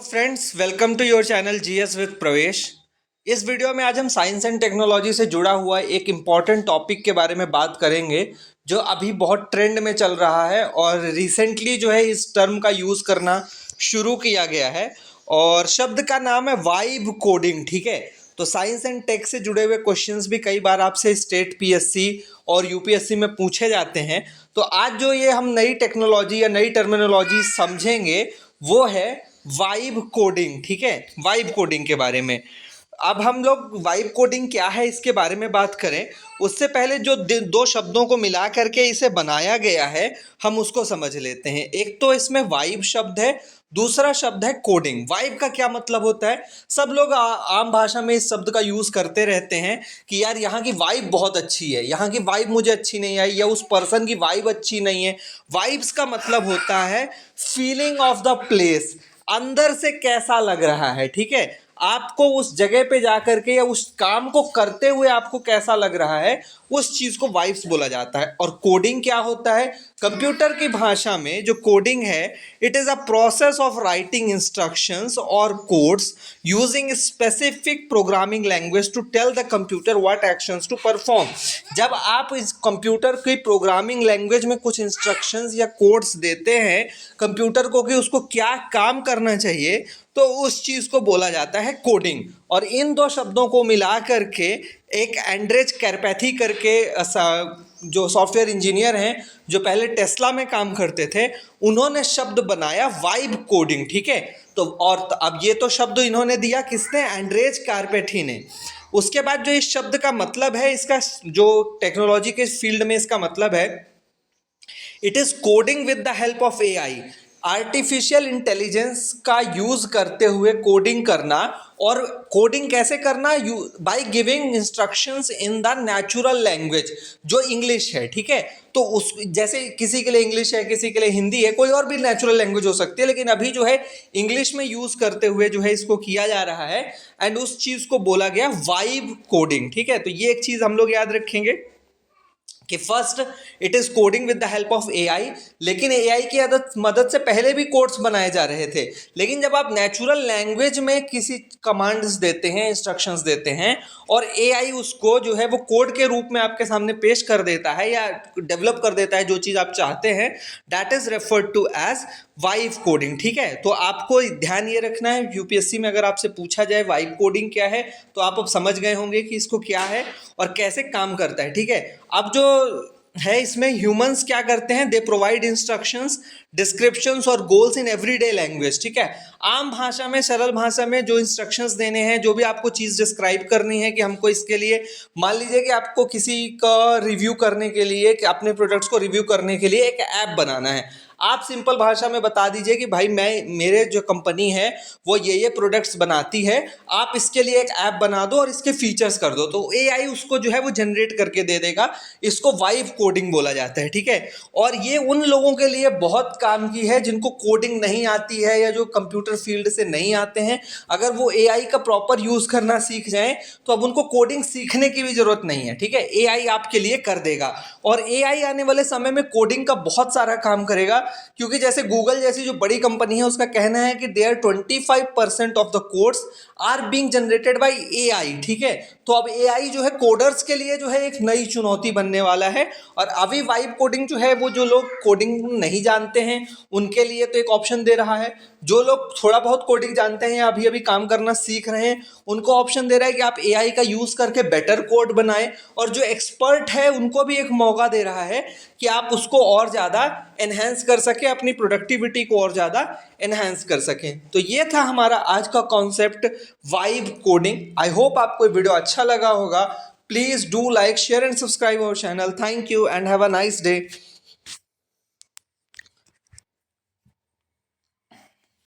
Friends, welcome to your channel GS with Pravesh. इस video में आज हम साइंस एंड टेक्नोलॉजी से जुड़ा हुआ एक इम्पॉर्टेंट टॉपिक के बारे में बात करेंगे जो अभी बहुत ट्रेंड में चल रहा है और रिसेंटली जो है इस टर्म का यूज़ करना शुरू किया गया है और शब्द का नाम है वाइब कोडिंग। ठीक है, तो साइंस एंड टेक से जुड़े हुए क्वेश्चंस भी कई बार आपसे स्टेट पीएससी और यूपीएससी में पूछे जाते हैं। तो आज जो ये हम नई टेक्नोलॉजी या नई टर्मिनोलॉजी समझेंगे वो है वाइब कोडिंग। ठीक है, वाइब कोडिंग के बारे में। अब हम लोग वाइब कोडिंग क्या है इसके बारे में बात करें उससे पहले जो दो शब्दों को मिला करके इसे बनाया गया है हम उसको समझ लेते हैं। एक तो इसमें वाइब शब्द है, दूसरा शब्द है कोडिंग। वाइब का क्या मतलब होता है? सब लोग आम भाषा में इस शब्द का यूज़ करते रहते हैं कि यार यहाँ की वाइब बहुत अच्छी है, यहाँ की वाइब मुझे अच्छी नहीं आई, या उस पर्सन की वाइब अच्छी नहीं है। वाइब्स का मतलब होता है फीलिंग ऑफ द प्लेस, अंदर से कैसा लग रहा है। ठीक है, आपको उस जगह पे जाकर के या उस काम को करते हुए आपको कैसा लग रहा है, उस चीज़ को वाइब्स बोला जाता है। और कोडिंग क्या होता है? कंप्यूटर की भाषा में जो कोडिंग है, it is a process of writing instructions और codes using specific programming language to tell the computer what actions to perform. जब आप इस कंप्यूटर की प्रोग्रामिंग लैंग्वेज में कुछ इंस्ट्रक्शंस या कोड्स देते हैं कंप्यूटर को कि उसको क्या काम करना चाहिए, तो उस चीज़ को बोला जाता है कोडिंग। और इन दो शब्दों को मिला करके एक एंड्रेज कैरपैथी करके जो सॉफ्टवेयर इंजीनियर हैं जो पहले टेस्ला में काम करते थे, उन्होंने शब्द बनाया वाइब कोडिंग। ठीक है, तो और अब ये तो शब्द इन्होंने दिया किसने? एंड्रेज कैरपैथी ने। उसके बाद जो इस शब्द का मतलब है, इसका जो टेक्नोलॉजी के फील्ड में इसका मतलब है, it is coding with the help of AI. Artificial intelligence का यूज़ करते हुए कोडिंग करना। और कोडिंग कैसे करना? By giving instructions in the natural language जो इंग्लिश है। ठीक है, तो उस जैसे किसी के लिए इंग्लिश है, किसी के लिए हिंदी है, कोई और भी नेचुरल लैंग्वेज हो सकती है, लेकिन अभी जो है इंग्लिश में यूज़ करते हुए जो है इसको किया जा रहा है एंड उस चीज़ को बोला गया वाइब कोडिंग। ठीक है, तो ये एक चीज़ हम लोग याद रखेंगे कि first it is coding with the help of AI. लेकिन एआई की मदद से पहले भी कोड्स बनाए जा रहे थे, लेकिन जब आप नेचुरल लैंग्वेज में किसी कमांड्स देते हैं, इंस्ट्रक्शंस देते हैं और एआई उसको जो है वो कोड के रूप में आपके सामने पेश कर देता है या डेवलप कर देता है जो चीज़ आप चाहते हैं, that is referred to as vibe coding. ठीक है, तो आपको ध्यान ये रखना है, यूपीएससी में अगर आपसे पूछा जाए वाइब कोडिंग क्या है तो आप अब समझ गए होंगे कि इसको क्या है और कैसे काम करता है। ठीक है, अब जो है इसमें ह्यूमंस क्या करते हैं? दे प्रोवाइड इंस्ट्रक्शंस, डिस्क्रिप्शंस और गोल्स इन एवरीडे लैंग्वेज। ठीक है, आम भाषा में, सरल भाषा में जो इंस्ट्रक्शंस देने हैं, जो भी आपको चीज़ डिस्क्राइब करनी है कि हमको इसके लिए, मान लीजिए कि आपको किसी का रिव्यू करने के लिए, कि अपने प्रोडक्ट्स को रिव्यू करने के लिए एक ऐप बनाना है, आप सिंपल भाषा में बता दीजिए कि भाई मेरे जो कंपनी है वो ये प्रोडक्ट्स बनाती है, आप इसके लिए एक ऐप बना दो और इसके फीचर्स कर दो, तो एआई उसको जो है वो जनरेट करके दे देगा। इसको वाइब कोडिंग बोला जाता है। ठीक है, और ये उन लोगों के लिए बहुत काम की है जिनको कोडिंग नहीं आती है या जो कंप्यूटर फील्ड से नहीं आते हैं। अगर वो एआई का प्रॉपर यूज़ करना सीख जाएं तो अब उनको कोडिंग सीखने की भी ज़रूरत नहीं है। ठीक है, एआई आपके लिए कर देगा और एआई आने वाले समय में कोडिंग का बहुत सारा काम करेगा, क्योंकि जैसे गूगल जैसी जो बड़ी कंपनी है उसका कहना है कि there 25% of the codes are being generated by AI. ठीक है, तो अब एआई जो है कोडर्स के लिए जो है एक नई चुनौती बनने वाला है। और अभी वाइब कोडिंग जो है वो जो लोग कोडिंग नहीं जानते हैं उनके लिए तो एक ऑप्शन दे रहा है, जो लोग थोड़ा बहुत कोडिंग जानते हैं या अभी अभी काम करना सीख रहे हैं उनको ऑप्शन दे रहा है कि आप एआई का यूज़ करके बेटर कोड बनाएं, और जो एक्सपर्ट है उनको भी एक मौका दे रहा है कि आप उसको और ज़्यादा एनहेंस कर सकें, अपनी प्रोडक्टिविटी को और ज़्यादा एनहेंस कर सकें। तो ये था हमारा आज का concept vibe coding. I hope आपको वीडियो अच्छा लगा होगा। Please do like, share and subscribe our channel. Thank you and have a nice day.